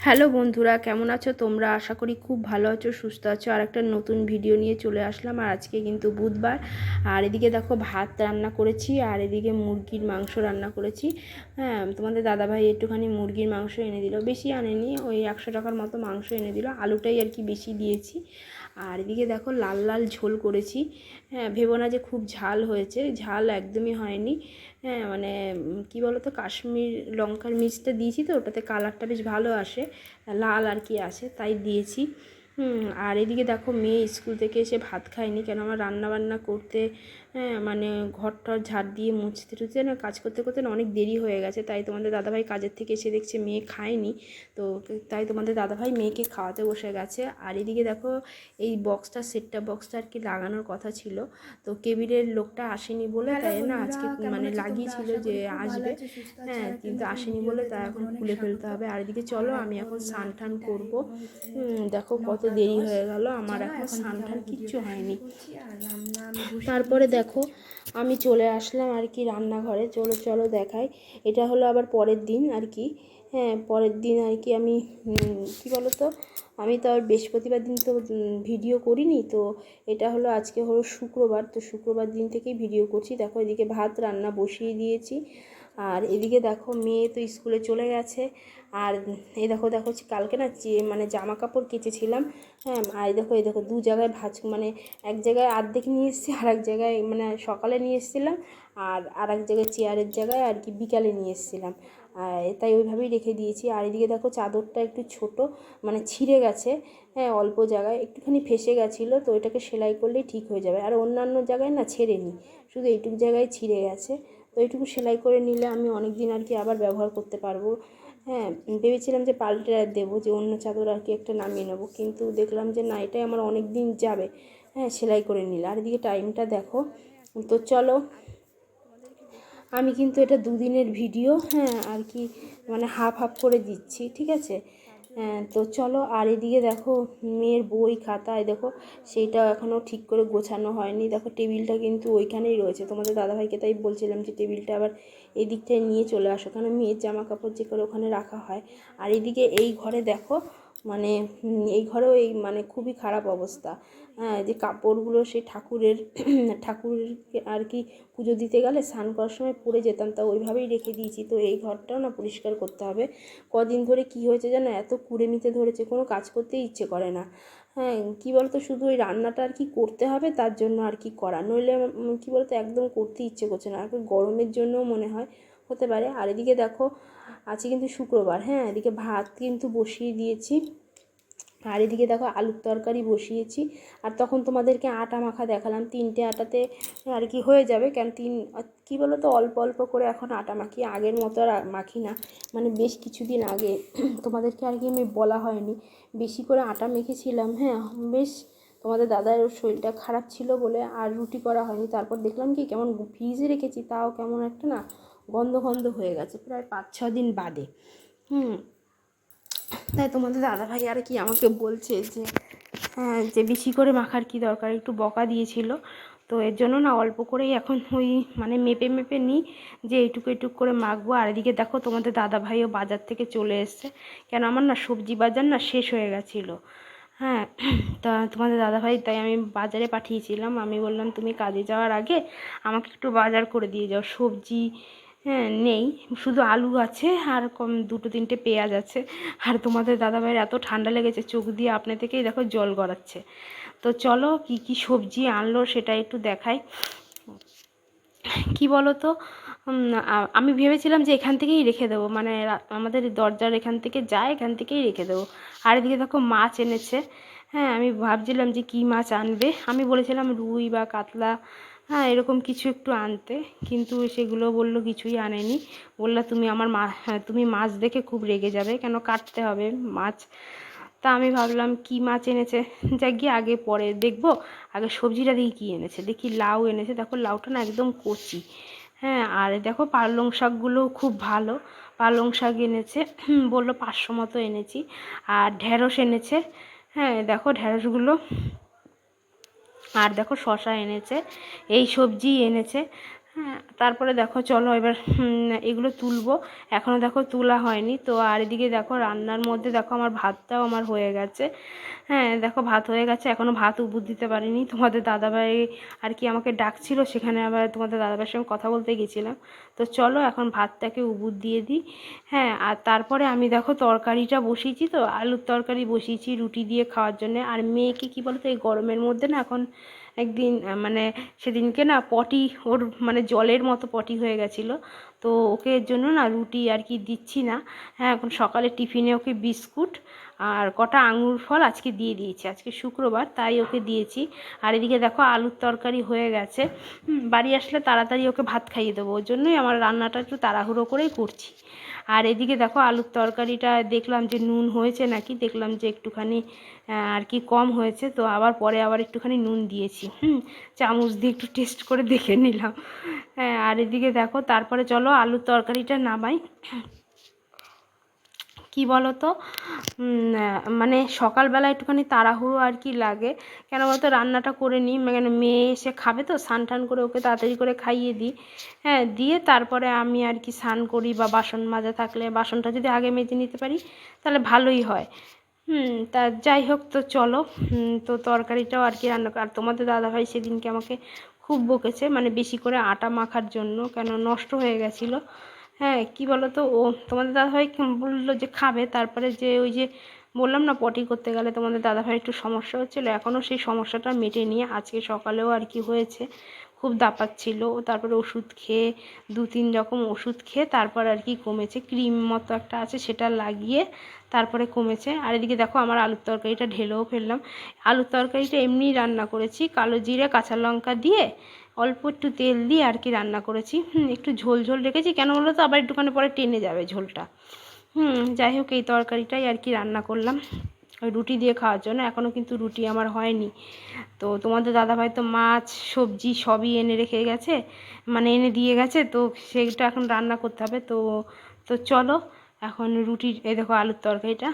Hello বন্ধুরা, কেমন আছো তোমরা? আশা করি খুব ভালো আছো, সুস্থ আছো। আর একটা নতুন ভিডিও নিয়ে চলে আসলাম। আর আজকে কিন্তু বুধবার। আর এদিকে দেখো ভাত রান্না করেছি, আর এদিকে মুরগির মাংস রান্না করেছি। হ্যাঁ, তোমাদের দাদাভাই একটুখানি মুরগির মাংস এনে দিল, বেশি আনেনি, ওই 100 টাকার মতো মাংস এনে দিল, আলুটাই আর কি বেশি দিয়েছি। আর এদিকে দেখো লাল লাল ঝোল করেছি। হ্যাঁ, ভেবো না যে খুব ঝাল হয়েছে, ঝাল একদমই হয়নি। হ্যাঁ মানে কী বলো তো, কাশ্মীর লঙ্কার মির্চটা দিয়েছি তো, ওটাতে কালারটা বেশ ভালো আসে, লাল আর কি আসে, তাই দিয়েছি। আর এদিকে দেখো মেয়ে স্কুল থেকে এসে ভাত খায়নি, কেন আমার রান্না বান্না করতে, হ্যাঁ মানে ঘর টর ঝাড় দিয়ে মুছতে টুছতে না, কাজ করতে করতে না অনেক দেরি হয়ে গেছে। তাই তোমাদের দাদাভাই কাজের থেকে এসে দেখছে মেয়ে খায়নি, তো তাই তোমাদের দাদাভাই মেয়েকে খাওয়াতে বসে গেছে। আর এদিকে দেখো এই বক্সটা, সেটটা বক্সটা আর কি লাগানোর কথা ছিল, তো কেবিলের লোকটা আসেনি বলে, তাই না আজকে মানে লাগিয়েছিল যে আসবে, হ্যাঁ কিন্তু আসেনি বলে তাই এখন খুলে ফেলতে হবে। আর এদিকে চলো আমি এখন স্নান টান করবো। দেখো কত দেরি হয়ে গেল, আমার এখন স্নান টান কিচ্ছু হয়নি। তারপরে দেখো আমি চলে আসলাম আর কি রান্নাঘরে। চলো চলো দেখাই। এটা হলো আবার পরের দিন আর কি। হ্যাঁ পরের দিন আর কি আমি কী বলো তো, আমি তো আর বৃহস্পতিবার দিন তো ভিডিও করিনি, তো এটা হলো আজকে হলো শুক্রবার, তো শুক্রবার দিন থেকেই ভিডিও করছি। দেখো এদিকে ভাত রান্না বসিয়ে দিয়েছি, আর এদিকে দেখো মেয়ে তো স্কুলে চলে গেছে। আর এই দেখো দেখো কালকে না মানে জামা কাপড় কেচেছিলাম। হ্যাঁ আর এই দেখো দু জায়গায় ভাঁজ, মানে এক জায়গায় অর্ধেক নিয়ে এসেছি, আর এক জায়গায় মানে সকালে নিয়ে এসেছিলাম, আর এক জায়গায় চেয়ারের জায়গায় আর কি বিকালে নিয়ে এসেছিলাম, তাই ওইভাবেই রেখে দিয়েছি। আর এদিকে দেখো চাদরটা একটু ছোট, মানে ছিঁড়ে গেছে। হ্যাঁ অল্প জায়গায় একটুখানি ফেসে গেছিলো, তো এটাকে সেলাই করলেই ঠিক হয়ে যাবে। আর অন্যান্য জায়গায় না ছেড়েনি, শুধু এইটুকু জায়গায় ছিঁড়ে গেছে, তো এইটুকু সেলাই করে নিলে আমি অনেক দিন আর কি আবার ব্যবহার করতে পারবো। হ্যাঁ ভেবেছিলাম যে পাল্টে দেবো, যে অন্য চাদর আর কি একটা নামিয়ে নেবো, কিন্তু দেখলাম যে না, এটাই আমার অনেক দিন যাবে। হ্যাঁ সেলাই করে নিলে। আর এদিকে টাইমটা দেখো, তো চলো আমি কিন্তু এটা দুদিনের ভিডিও, হ্যাঁ আর কি মানে হাফ হাফ করে দিচ্ছি, ঠিক আছে। তো চলো। আর এদিকে দেখো মেয়ের বই খাতায় দেখো, সেইটা এখনও ঠিক করে গোছানো হয়নি। দেখো টেবিলটা কিন্তু ওইখানেই রয়েছে, তোমাদের দাদাভাইকে তাই বলছিলাম যে টেবিলটা আবার এই দিকটায় নিয়ে চলে আসো, কারণ মেয়ের জামা কাপড় যে করে ওখানে রাখা হয়। আর এদিকে এই ঘরে দেখো, মানে এই ঘরেও এই মানে খুবই খারাপ অবস্থা। হ্যাঁ যে কাপড়গুলো সেই ঠাকুরকে আর কি পুজো দিতে গেলে স্নান করার সময় পড়ে যেতাম, তা ওইভাবেই রেখে দিয়েছি। তো এই ঘরটাও না পরিষ্কার করতে হবে। কদিন ধরে কি হয়েছে জানো, এত কুড়েমিতে ধরেছে, কোনো কাজ করতেই ইচ্ছে করে না। হ্যাঁ কী বলতো, শুধু ওই রান্নাটা আর কি করতে হবে, তার জন্য আর কি করা, নইলে কী বলতো একদম করতে ইচ্ছে করছে না, আর গরমের জন্যও মনে হয় হতে পারে। আর এদিকে দেখো আজকে কিন্তু শুক্রবার, হ্যাঁ এদিকে ভাত কিন্তু বসিয়ে দিয়েছি, আর এদিকে দেখো আলুর তরকারি বসিয়েছি। আর তখন তোমাদেরকে আটা মাখা দেখালাম, 3টে আটাতে আর কি হয়ে যাবে, কেন কী বলো তো অল্প অল্প করে এখন আটা মাখি, আগের মতো আর মাখি না, মানে বেশ কিছুদিন আগে তোমাদেরকে আর কি আমি বলা হয়নি, বেশি করে আটা মেখেছিলাম। হ্যাঁ বেশ, তোমাদের দাদার শরীরটা খারাপ ছিল বলে আর রুটি করা হয়নি। তারপর দেখলাম কি কেমন ফ্রিজে রেখেছি, তাও কেমন একটা না গন্ধ গন্ধ হয়ে গেছে, প্রায় 5-6 দিন বাদে। তাই তোমাদের দাদাভাই আর কি আমাকে বলছে যে হ্যাঁ যে বেশি করে মাখার কি দরকার, একটু বকা দিয়েছিল, তো এর জন্য না অল্প করেই এখন ওই মানে মেপে মেপে নিই যে এইটুকু এইটুকু করে মাখবো। আর এদিকে দেখো তোমাদের দাদাভাইও বাজার থেকে চলে এসছে, কেন আমার না সবজি বাজার না শেষ হয়ে গেছিলো। হ্যাঁ তা তোমাদের দাদাভাই তাই আমি বাজারে পাঠিয়েছিলাম, আমি বললাম তুমি কাজে যাওয়ার আগে আমাকে একটু বাজার করে দিয়ে যাও, সবজি হ্যাঁ নেই, শুধু আলু আছে আর 2-3টে পেঁয়াজ আছে। আর তোমাদের দাদাভাইয়ের এত ঠান্ডা লেগেছে, চোখ দিয়ে আপনি থেকেই দেখো জল গড়াচ্ছে। তো চলো কি কি সবজি আনলো সেটা একটু দেখাই। কি বলো তো, আমি ভেবেছিলাম যে এখান থেকেই রেখে দেবো, মানে আমাদের দরজার এখান থেকে যায়, এখান থেকেই রেখে দেবো। আর এদিকে দেখো মাছ এনেছে। হ্যাঁ আমি ভাবছিলাম যে কী মাছ আনবে, আমি বলেছিলাম রুই বা কাতলা, হ্যাঁ এরকম কিছু একটু আনতে, কিন্তু সেগুলো বললো কিছুই আনেনি। বললো তুমি আমার তুমি মাছ দেখে খুব রেগে যাবে, কেন কাটতে হবে মাছ। তা আমি ভাবলাম কী মাছ এনেছে, যা গিয়ে আগে পরে দেখবো, আগে সবজিটা দেখি কী এনেছে। দেখি লাউ এনেছে, দেখো লাউটা না একদম কচি। হ্যাঁ আর দেখো পালং শাকগুলোও খুব ভালো, পালং শাক এনেছে, বললো 500 মতো এনেছি। আর ঢ্যাঁড়স এনেছে, হ্যাঁ দেখো ঢ্যাঁড়সগুলো, আর দেখো শশা এনেছে, এই সবজি এনেছে। হ্যাঁ, তারপরে দেখো চলো এবার এগুলো তুলবো। এখনও দেখো তোলা হয়নি তো। আর এদিকে দেখো রান্নার মধ্যে দেখো আমার ভাতটাও আমার হয়ে গেছে। হ্যাঁ দেখো ভাত হয়ে গেছে, এখনও ভাত উবুর দিতে পারিনি। তোমাদের দাদাভাই আর কি আমাকে ডাকছিল, সেখানে আবার তোমাদের দাদাভাইয়ের সঙ্গে কথা বলতে গেছিলাম। তো চলো এখন ভাতটাকে উবুর দিয়ে দিই। হ্যাঁ, আর তারপরে আমি দেখো তরকারিটা বসিয়েছি, তো আলুর তরকারি বসিয়েছি রুটি দিয়ে খাওয়ার জন্য। আর মেয়েকে কী বলতো, এই গরমের মধ্যে না এখন একদিন মানে সেদিনকে না পটি ওর মানে জলের মতো পটি হয়ে গেছিলো, তো ওকে এর জন্য না রুটি আর কি দিচ্ছি না। হ্যাঁ, এখন সকালে টিফিনে ওকে বিস্কুট আর কটা আঙুর ফল আজকে দিয়ে দিয়েছি, আজকে শুক্রবার তাই ওকে দিয়েছি। আর এদিকে দেখো আলুর তরকারি হয়ে গেছে। বাড়ি আসলে তাড়াতাড়ি ওকে ভাত খাইয়ে দেবো, ওই জন্যই আমার রান্নাটা একটু তাড়াহুড়ো করেই করছি। আর এদিকে দেখো আলুর তরকারিটা দেখলাম যে নুন হয়েছে নাকি, দেখলাম যে একটুখানি আর কি কম হয়েছে, তো আবার পরে আবার একটুখানি নুন দিয়েছি। চামচ দিয়ে একটু টেস্ট করে দেখে নিলাম। হ্যাঁ, আর এদিকে দেখো তারপরে চলো আলুর তরকারিটা নামাই। কি বলো তো, মানে সকালবেলা একটুখানি তাড়াহুড়ো আর কি লাগে, কেন বলতো রান্নাটা করে নিই, মানে মেয়ে এসে খাবে তো, স্নান টান করে ওকে তাড়াতাড়ি করে খাইয়ে দিই। হ্যাঁ, দিয়ে তারপরে আমি আর কি স্নান করি, বা বাসন মাজা থাকলে বাসনটা যদি আগে মেজে নিতে পারি তাহলে ভালোই হয়। তা যাই হোক, তো চলো তো তরকারিটাও আর কি রান্না। আর তোমাদের দাদাভাই সেদিনকে আমাকে খুব বকেছে, মানে বেশি করে আটা মাখার জন্য, কেন নষ্ট হয়ে গেছিলো। হ্যাঁ, কি বলো তো, ও তোমাদের দাদাভাই বললো যে খাবে, তারপরে যে ওই যে বললাম না পটি করতে গেলে তোমাদের দাদাভাই একটু সমস্যা হচ্ছিলো, এখনও সেই সমস্যাটা মেটেনি। আজকে সকালেও আর কি হয়েছে, খুব দাপাচ্ছিল, তারপরে ওষুধ খেয়ে 2-3 রকম ওষুধ খেয়ে তারপর আর কি কমেছে। ক্রিম মতো একটা আছে সেটা লাগিয়ে তারপরে কমেছে। আর এদিকে দেখো আমার আলুর তরকারিটা ঢেলেও ফেললাম। আলুর তরকারিটা এমনি রান্না করেছি, কালো জিরে কাঁচা লঙ্কা দিয়ে অল্প একটু তেল দিয়ে আর কি রান্না করেছি। একটু ঝোল ঝোল রেখেছি, কেন বলো তো আবার একটুখানি পরে টেনে যাবে ঝোলটা। যাই হোক, এই তরকারিটাই আর কি রান্না করলাম ওই রুটি দিয়ে খাওয়ার জন্য। এখনও কিন্তু রুটি আমার হয়নি। তো তোমাদের দাদাভাই তো মাছ সবজি সবই এনে রেখে গেছে, মানে এনে দিয়ে গেছে, তো সেইটা এখন রান্না করতে হবে। তো তো চলো এখন রুটির, এই দেখো আলুর তরকারিটা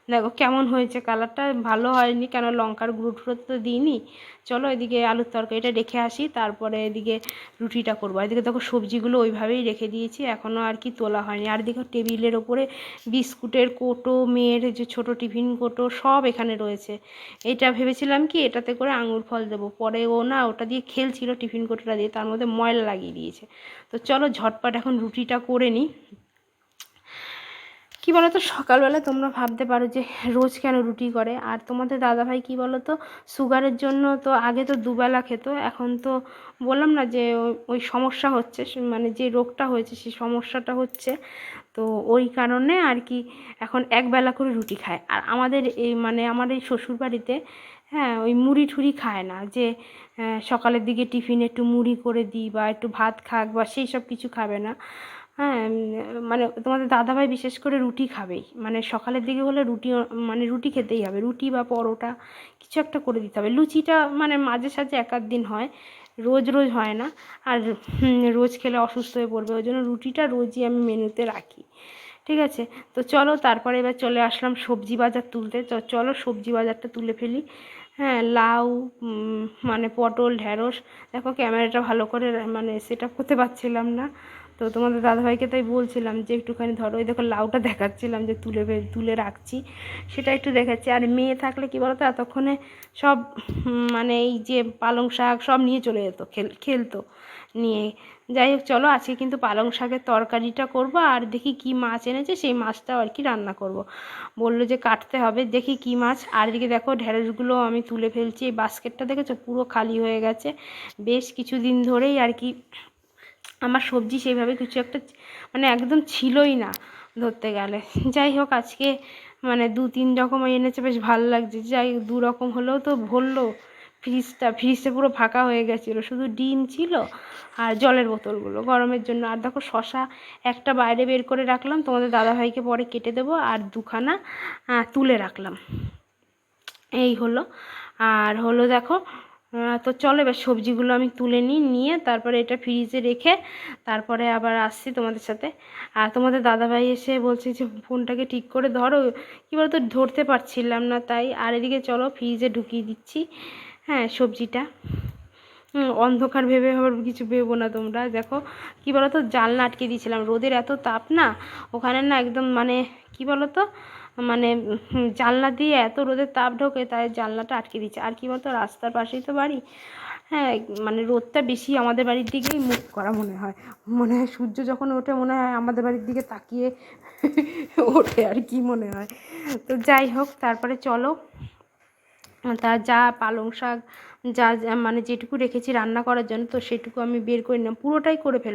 দেখো কেমন হয়েছে, কালারটা ভালো হয়নি, কেন লঙ্কার গুঁড়ো টুড়ো তো দিইনি। চলো এদিকে আলুর তরকারিটা রেখে আসি, তারপরে এদিকে রুটিটা করবো। এদিকে দেখো সবজিগুলো ওইভাবেই রেখে দিয়েছি, এখনও আর কি তোলা হয়নি। আর দেখো টেবিলের ওপরে বিস্কুটের কৌটো, মেয়ের যে ছোটো টিফিন কৌটো সব এখানে রয়েছে। এটা ভেবেছিলাম কি এটাতে করে আঙুর ফল দেবো, পরে ও না ওটা দিয়ে খেলছিল টিফিন কৌটোটা দিয়ে, তার মধ্যে ময়লা লাগিয়ে দিয়েছে। তো চলো ঝটপট এখন রুটিটা করে নিই। কী বলো তো, সকালবেলা তোমরা ভাবতে পারো যে রোজ কেন রুটি করে। আর তোমাদের দাদাভাই কী বলো তো, সুগারের জন্য তো আগে তো দুবেলা খেত, এখন তো বললাম না যে ওই সমস্যা হচ্ছে, মানে যে রোগটা হয়েছে সেই সমস্যাটা হচ্ছে, তো ওই কারণে আর কি এখন একবেলা করে রুটি খায়। আর আমাদের এই মানে আমার এই শ্বশুরবাড়িতে হ্যাঁ ওই মুড়ি ঠুড়ি খায় না, যে সকালের দিকে টিফিনে একটু মুড়ি করে দিই বা একটু ভাত খাক বা সেই সব কিছু খাবে না। হ্যাঁ, মানে তোমাদের দাদাভাই বিশেষ করে রুটি খাবেই, মানে সকালের দিকে হলে রুটি, মানে রুটি খেতেই হবে, রুটি বা পরোটা কিছু একটা করে দিতে হবে। লুচিটা মানে মাঝে সাঝে এক আধ দিন হয়, রোজ রোজ হয় না। আর রোজ খেলে অসুস্থ হয়ে পড়বে, ওই জন্য রুটিটা রোজই আমি মেনুতে রাখি। ঠিক আছে, তো চলো তারপরে এবার চলে আসলাম সবজি বাজার তুলতে। চলো সবজি বাজারটা তুলে ফেলি। হ্যাঁ, লাউ মানে পটল ঢ্যাঁড়স, দেখো ক্যামেরাটা ভালো করে মানে সেট আপ করতে পারছিলাম না, তো তোমাদের দাদাভাইকে তাই বলছিলাম যে একটুখানি ধরো, ওই দেখো লাউটা দেখাচ্ছিলাম যে তুলে রাখছি, সেটা একটু দেখাচ্ছি। আর মেয়ে থাকলে কী বলতো এতক্ষণে সব মানে এই যে পালং শাক সব নিয়ে চলে যেত, খেলতো নিয়ে। যাই হোক চলো আজকে কিন্তু পালং শাকের তরকারিটা করব, আর দেখি কি মাছ এনেছে সেই মাছটাও আর কি রান্না করব। বললো যে কাটতে হবে, দেখি কি মাছ। আর এদিকে দেখো ঢ্যাঁড়সগুলো আমি তুলে ফেলছি, এই বাস্কেটটা দেখেছো পুরো খালি হয়ে গেছে, বেশ কিছুদিন ধরেই আর কি আমার সবজি সেইভাবে কিছু একটা মানে একদম ছিলই না ধরতে গেলে। যাই হোক আজকে মানে 2-3 রকম এনেছে, বেশ ভালো লাগছে। যাই 2 রকম হলেও তো ভরলো ফ্রিজটা পুরো ফাঁকা হয়ে গেছিলো, শুধু ডিম ছিল আর জলের বোতলগুলো গরমের জন্য। আর দেখো শশা একটা বাইরে বের করে রাখলাম, তোমাদের দাদাভাইকে পরে কেটে দেবো, আর 2খানা তুলে রাখলাম, এই হলো। আর হলো দেখো তো চলো এবার সবজিগুলো আমি তুলে নিয়ে তারপরে এটা ফ্রিজে রেখে তারপরে আবার আসছি তোমাদের সাথে। আর তোমাদের দাদাভাই এসে বলছে যে ফোনটাকে ঠিক করে ধরো, কী বলতো ধরতে পারছিলাম না তাই। আর এদিকে চলো ফ্রিজে ঢুকিয়ে দিচ্ছি হ্যাঁ সবজিটা। অন্ধকার ভেবে আবার কিছু ভেবো না তোমরা। দেখো কী বলো তো, জানলা আটকে দিয়েছিলাম, রোদের এত তাপ না ওখানে না, একদম মানে কী বলো তো, মানে জানলা দিয়ে এত রোদের তাপ ঢোকে, তাই জানলাটা আটকে দিচ্ছে। আর কী বলো তো, রাস্তার পাশেই তো বাড়ি, হ্যাঁ মানে রোদটা বেশি আমাদের বাড়ির দিকেই মুখ করা মনে হয়। মনে হয় সূর্য যখন ওঠে মনে হয় আমাদের বাড়ির দিকে তাকিয়ে ওঠে আর কি মনে হয়। তো যাই হোক, তারপরে চলো, তা যা পালং শাক যা মানে যেটুকু রেখেছি রান্না করার জন্য, তো সেটুকু আমি বের করে নিলাম, পুরোটাই করে ফেলবো।